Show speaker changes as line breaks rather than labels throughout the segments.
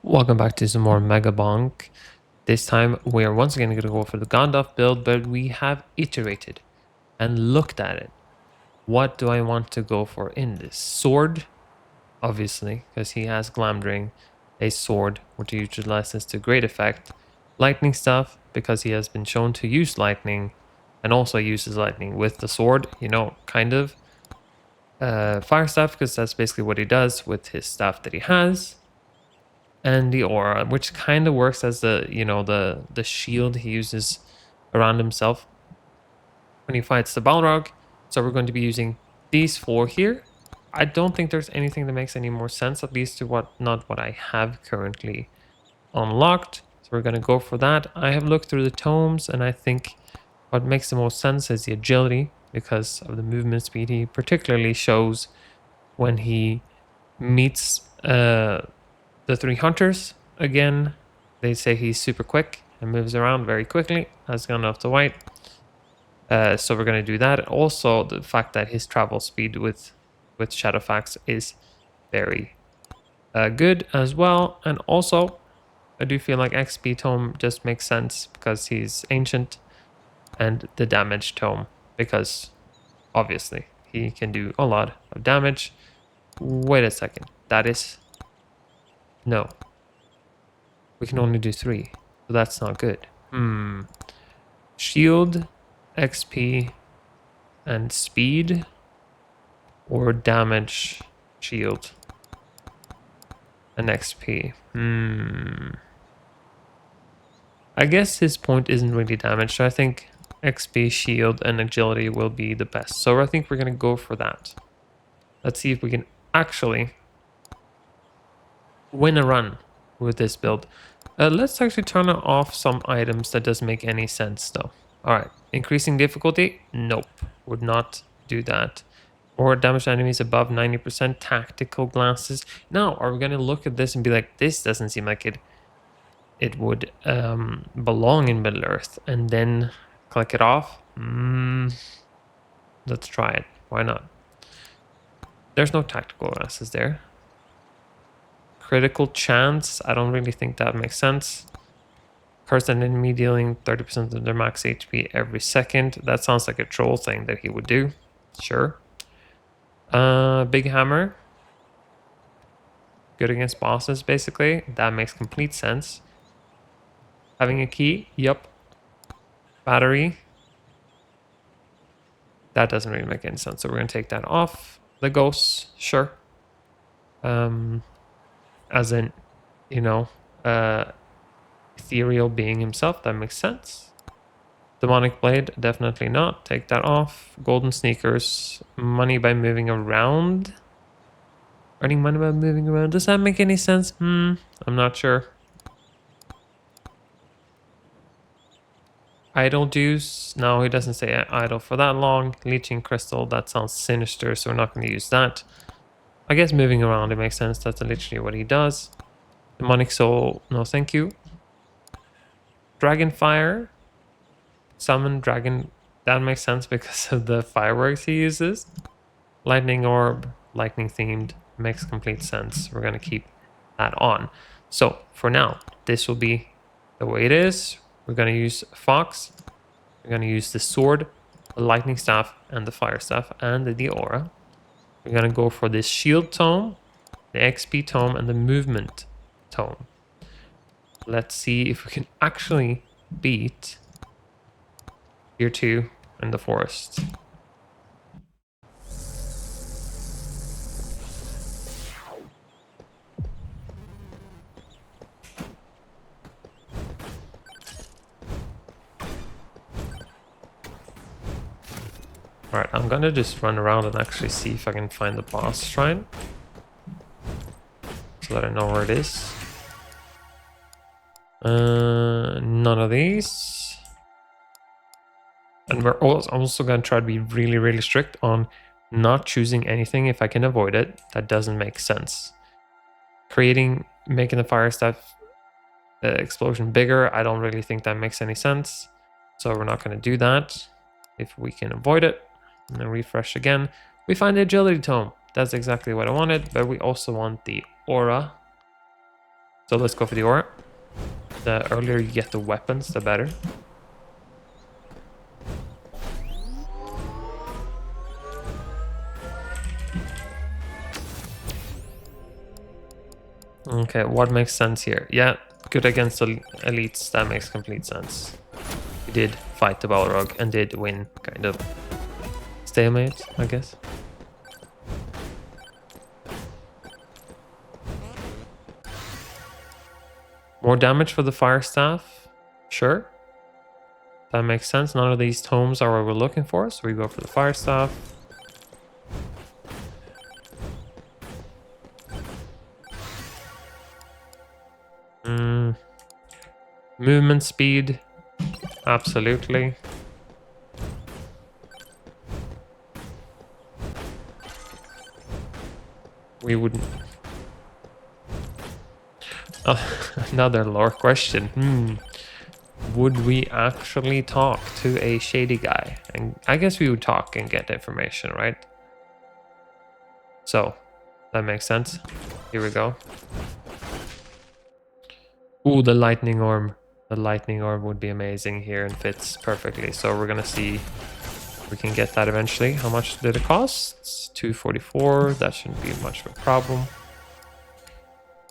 Welcome back to some more Megabonk. This time we are once again going to go for the Gandalf build, but we have iterated and looked at it. What do I want to go for in this? Sword, obviously, because he has Glamdring, a sword, which he utilizes to great effect. Lightning stuff, because he has been shown to use lightning, and also uses lightning with the sword, kind of. Firestaff, because that's basically what he does with his stuff that he has. And the aura, which kind of works as the shield he uses around himself when he fights the Balrog. So we're going to be using these four here. I don't think there's anything that makes any more sense, at least to not what I have currently unlocked. So we're going to go for that. I have looked through the tomes, and I think what makes the most sense is the agility, because of the movement speed he particularly shows when he meets the three hunters. Again, they say he's super quick and moves around very quickly, as Gandalf the White. So we're going to do that. Also, the fact that his travel speed with Shadowfax is very good as well. And also, I do feel like XP Tome just makes sense because he's ancient, and the damage tome because obviously he can do a lot of damage. Wait a second. That is... No. We can only do 3. So that's not good. Shield, XP, and speed, or damage, shield, and XP. I guess his point isn't really damage, so I think XP, shield, and agility will be the best. So I think we're going to go for that. Let's see if we can actually win a run with this build. Let's actually turn off some items that doesn't make any sense though. All right, increasing difficulty? Nope, would not do that. Or damage to enemies above 90%. Tactical glasses. Now, are we going to look at this and be like, this doesn't seem like it would belong in Middle Earth, and then click it off? Let's try it. Why not? There's no tactical glasses there. Critical chance, I don't really think that makes sense. Curse an enemy dealing 30% of their max HP every second. That sounds like a troll thing that he would do. Sure. Big hammer. Good against bosses, basically. That makes complete sense. Having a key, yep. Battery. That doesn't really make any sense, so we're going to take that off. The ghosts, sure. As in, ethereal being himself, that makes sense. Demonic blade, definitely not. Take that off. Golden sneakers, money by moving around. Earning money by moving around. Does that make any sense? I'm not sure. Idle juice. No, he doesn't say idle for that long. Leeching crystal, that sounds sinister, so we're not going to use that. I guess moving around, it makes sense. That's literally what he does. Demonic soul, no thank you. Dragon fire. Summon dragon, that makes sense because of the fireworks he uses. Lightning orb, lightning themed, makes complete sense. We're going to keep that on. So for now, this will be the way it is. We're going to use Fox. We're going to use the sword, the lightning staff, and the fire staff, and the aura. We're going to go for this shield tome, the XP tome, and the movement tome. Let's see if we can actually beat Tier 2 in the forest. Alright, I'm gonna just run around and actually see if I can find the boss shrine, so that I know where it is. None of these. And we're also gonna try to be really, really strict on not choosing anything if I can avoid it. That doesn't make sense. Making the Firestaff explosion bigger, I don't really think that makes any sense. So we're not gonna do that if we can avoid it. And then refresh again. We find the agility tome. That's exactly what I wanted, but we also want the aura. So let's go for the aura. The earlier you get the weapons, the better. Okay, what makes sense here? Yeah, good against the elites. That makes complete sense. We did fight the Balrog and did win, kind of. Stalemate, I guess. More damage for the Firestaff? Sure. That makes sense. None of these tomes are what we're looking for, so we go for the Firestaff. Movement speed. Absolutely. We wouldn't... Another lore question. Would we actually talk to a shady guy? And I guess we would talk and get information, right? So, that makes sense. Here we go. Ooh, the lightning orb. The lightning orb would be amazing here and fits perfectly. So we're gonna see if we can get that eventually. How much did it cost? It's 244. That shouldn't be much of a problem.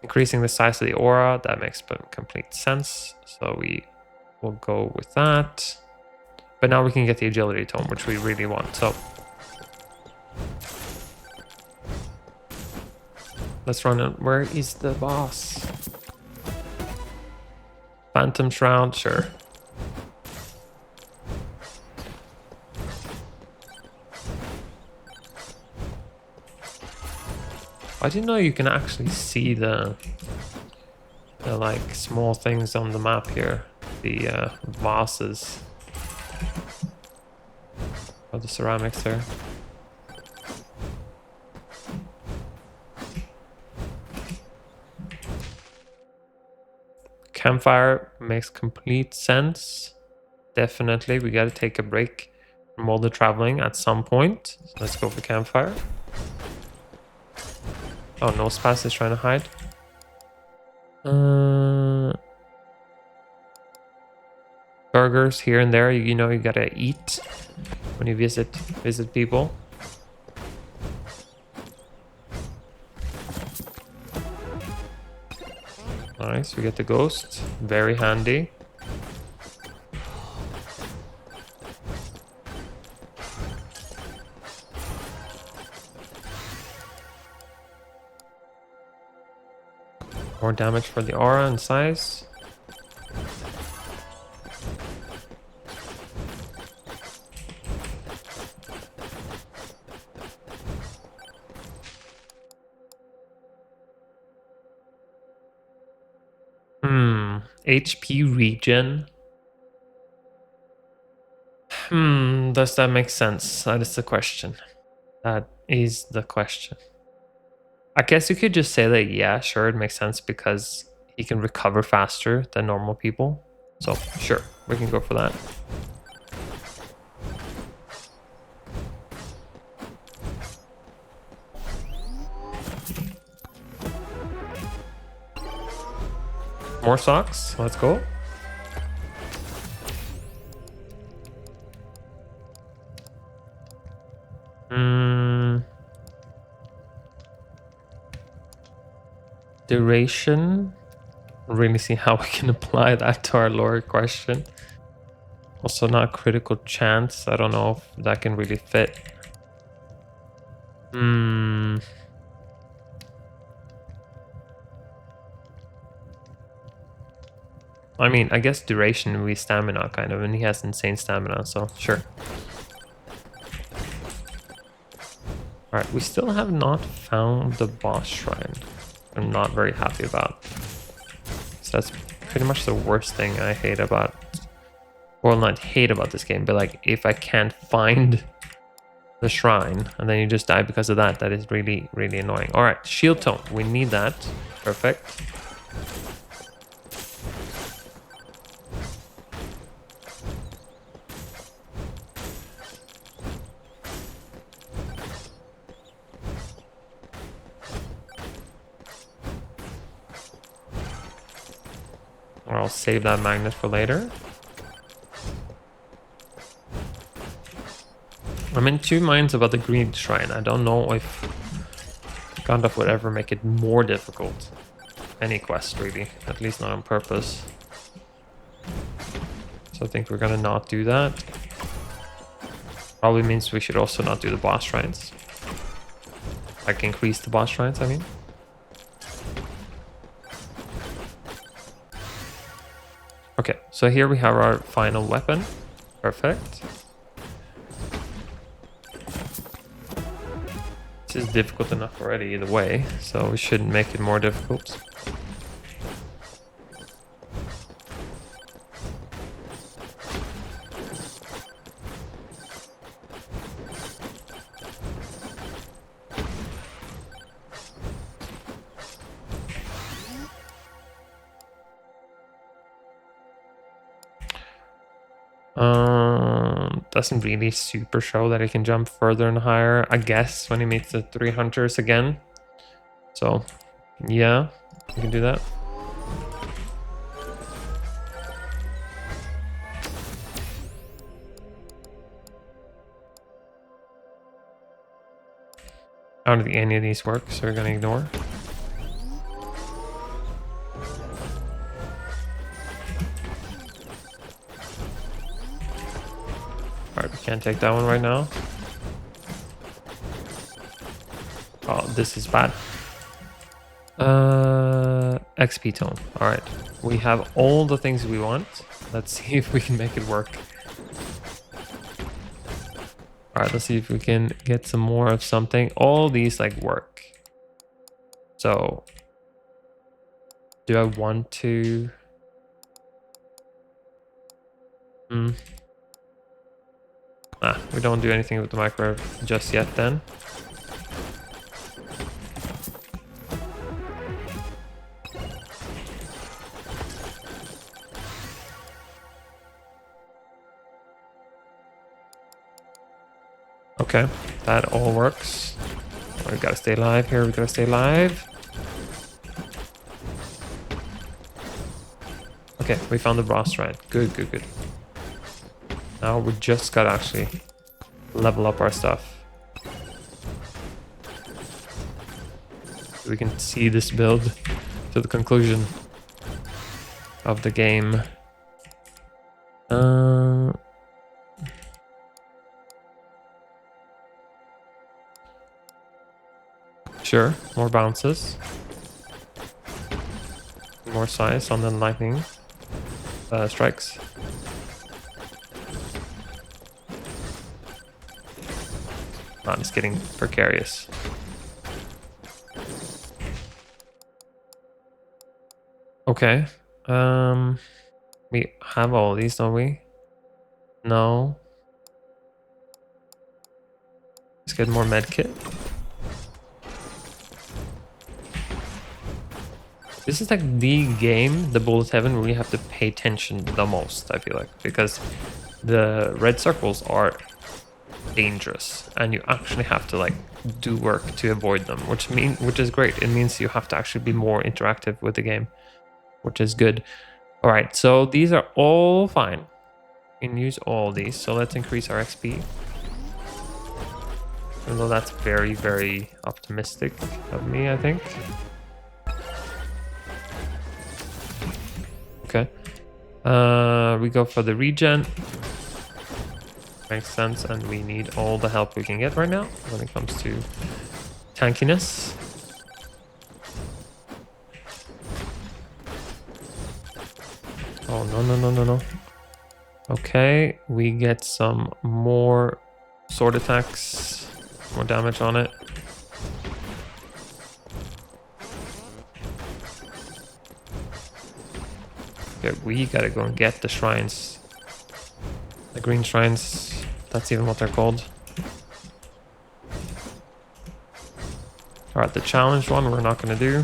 Increasing the size of the aura, that makes complete sense. So we will go with that. But now we can get the agility tome, which we really want. So let's run it. Where is the boss? Phantom Shroud, sure. I didn't know you can actually see the like small things on the map here. The vases. Oh, the ceramics there. Campfire makes complete sense. Definitely, we gotta take a break from all the traveling at some point. So let's go for campfire. Oh, Nosepass is trying to hide. Burgers here and there. You know you gotta eat when you visit people. Nice, we get the ghost. Very handy. More damage for the aura and size. HP regen. Does that make sense? That is the question. That is the question. I guess you could just say that, yeah, sure, it makes sense because he can recover faster than normal people. So, sure, we can go for that. More socks, let's go. Duration. Really see how we can apply that to our lore question. Also not critical chance. I don't know if that can really fit. I mean, I guess duration will be stamina kind of, and he has insane stamina, so sure. Alright, we still have not found the boss shrine. I'm not very happy about. So that's pretty much the worst thing I hate about, well, not hate about this game, but like if I can't find the shrine and then you just die because of that, that is really, really annoying. Alright, shield tome, we need that. Perfect. Or I'll save that magnet for later. I'm in two minds about the green shrine. I don't know if Gandalf would ever make it more difficult. Any quest, really. At least not on purpose. So I think we're gonna not do that. Probably means we should also not do the boss shrines. Like increase the boss shrines, I mean. Okay, so here we have our final weapon. Perfect. This is difficult enough already either way, so we shouldn't make it more difficult. Doesn't really super show that he can jump further and higher, I guess, when he meets the 3 hunters again. So, yeah, you can do that. I don't think any of these work, so we're gonna ignore. Alright, we can't take that one right now. Oh, this is bad. XP tone. Alright. We have all the things we want. Let's see if we can make it work. Alright, let's see if we can get some more of something. All these like work. So do I want to we don't do anything with the microwave just yet then. Okay, that all works. Oh, we gotta stay alive here, we gotta stay alive. Okay, we found the boss shrine. Good, good, good. Now we just gotta actually level up our stuff. So we can see this build to the conclusion of the game. Sure, more bounces. More size on the lightning strikes. Man, it's getting precarious. Okay. We have all these, don't we? No. Let's get more medkit. This is like the game, the bullet heaven, where you have to pay attention the most, I feel like, because the red circles are dangerous and you actually have to like do work to avoid them, which is great. It means you have to actually be more interactive with the game, which is good. All right, so these are all fine. We can use all these, so let's increase our XP. Even though that's very, very optimistic of me, I think. Okay. We go for the regen. Makes sense, and we need all the help we can get right now when it comes to tankiness. Oh, no, no, no, no, no. Okay, we get some more sword attacks, more damage on it. Okay, we gotta go and get the shrines. The green shrines, that's even what they're called. Alright, the challenge one we're not gonna do.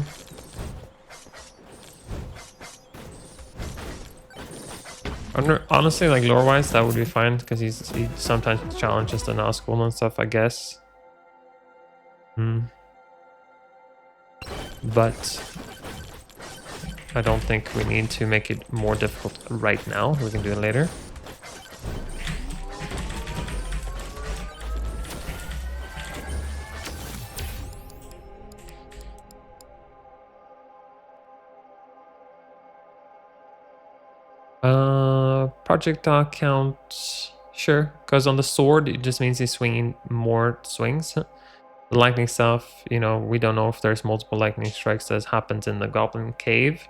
Honestly, like lore-wise, that would be fine, because he sometimes challenges the Nazgul and stuff, I guess. But I don't think we need to make it more difficult right now. We can do it later. Projectile count, sure. Because on the sword, it just means he's swinging more swings. The lightning stuff, you know, we don't know if there's multiple lightning strikes that happens in the goblin cave.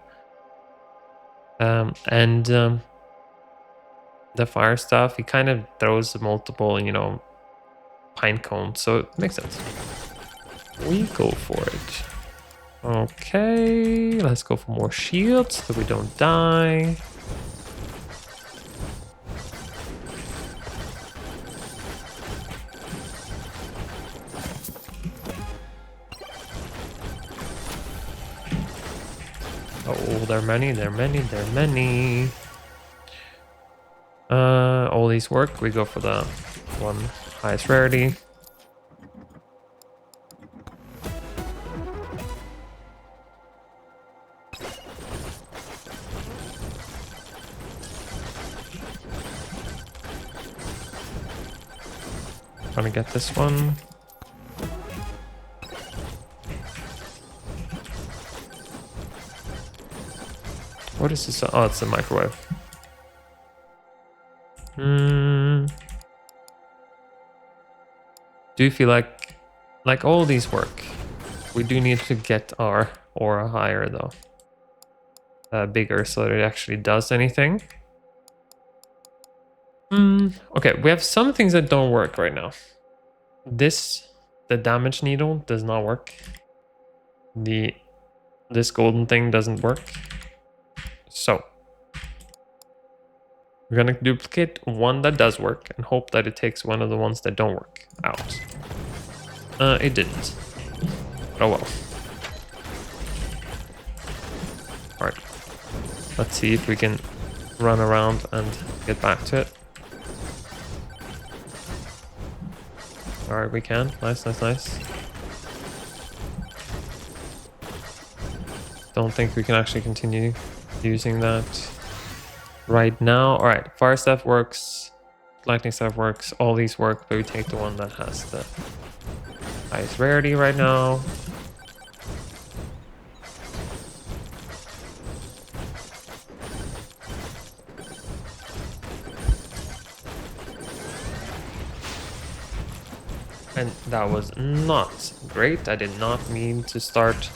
The fire stuff, he kind of throws multiple, you know, pine cones, so it makes sense. We go for it. Okay, let's go for more shields so we don't die. Oh, there are many, there are many, there are many. All these work. We go for the one highest rarity. Trying to get this one. What is this? Oh, it's a microwave. Do you feel like all these work? We do need to get our aura higher though. Bigger so that it actually does anything. Okay, we have some things that don't work right now. The damage needle does not work. This golden thing doesn't work. So we're gonna duplicate one that does work and hope that it takes one of the ones that don't work out. It didn't. Oh well. Alright. Let's see if we can run around and get back to it. Alright, we can. Nice, nice, nice. Don't think we can actually continue using that right now. Alright, Firestaff works. Lightning Staff works. All these work, but we take the one that has the highest rarity right now. And that was not great. I did not mean to start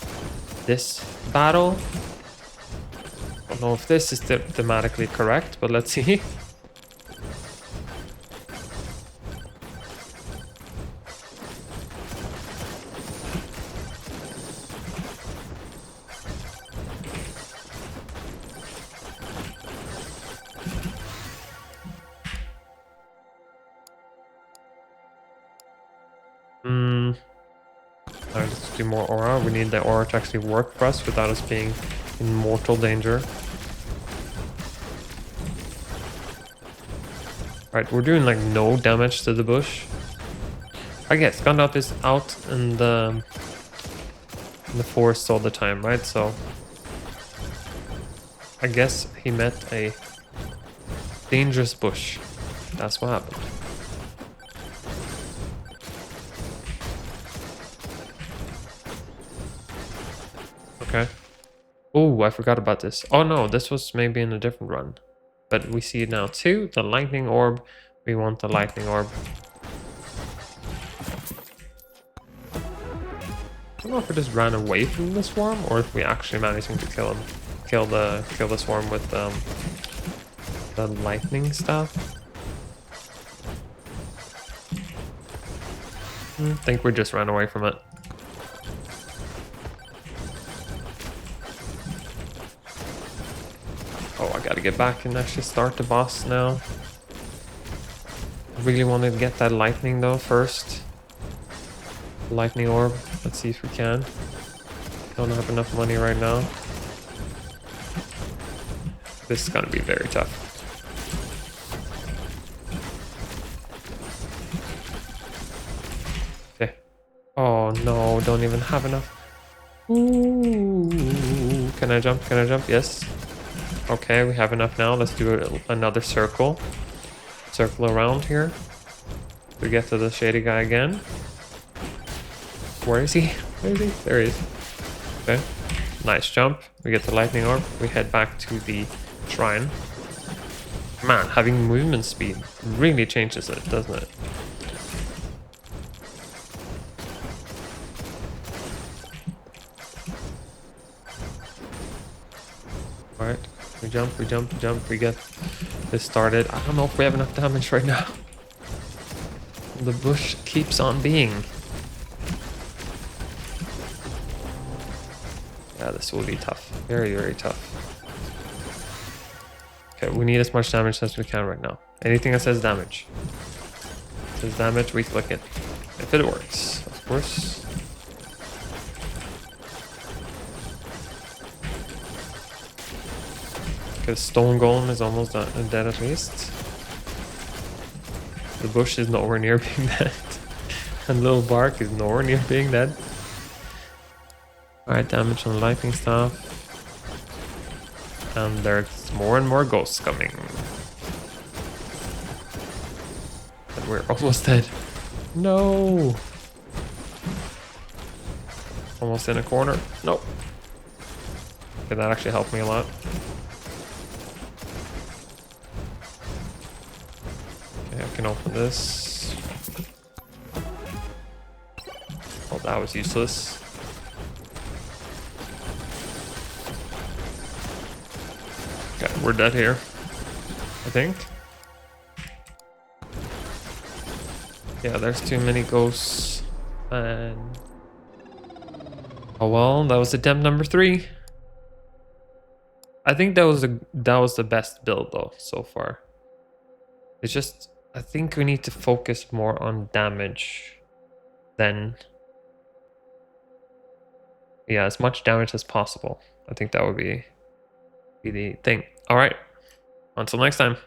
this battle. I don't know if this is thematically correct, but let's see. Alright, let's do more aura. We need the aura to actually work for us without us being in mortal danger. Alright, we're doing like no damage to the bush. I guess Gandalf is out in the forest all the time, right? So I guess he met a dangerous bush. That's what happened. Okay. Oh, I forgot about this. Oh no, this was maybe in a different run. But we see it now too. The lightning orb. We want the lightning orb. I don't know if it just ran away from the swarm or if we actually managed to kill him. Kill the swarm with the lightning stuff. I think we just ran away from it. Oh, I gotta get back and actually start the boss now. Really want to get that lightning though first. Lightning orb. Let's see if we can. Don't have enough money right now. This is gonna be very tough. Oh no, don't even have enough. Ooh, can I jump? Can I jump? Yes. Okay, we have enough now. Let's do another circle. Circle around here. We get to the shady guy again. Where is he? Where is he? There he is. Okay. Nice jump. We get the lightning orb. We head back to the shrine. Man, having movement speed really changes it, doesn't it? Alright. We jump, we jump, we jump. We get this started. I don't know if we have enough damage right now. The bush keeps on being. Yeah, this will be tough. Very, very tough. Okay, we need as much damage as we can right now. Anything that says damage. Says damage, we click it. If it works, of course. Okay, stone golem is almost dead at least. The bush is nowhere near being dead. And little bark is nowhere near being dead. Alright, damage on the lightning staff. And there's more and more ghosts coming. And we're almost dead. No! Almost in a corner. Nope. Okay, that actually helped me a lot. Okay, I can open this. Oh, that was useless. Okay, we're dead here, I think. Yeah, there's too many ghosts. And oh well, that was attempt number 3. I think that was the best build though so far. It's just I think we need to focus more on damage than as much damage as possible. I think that would be the thing. All right, until next time.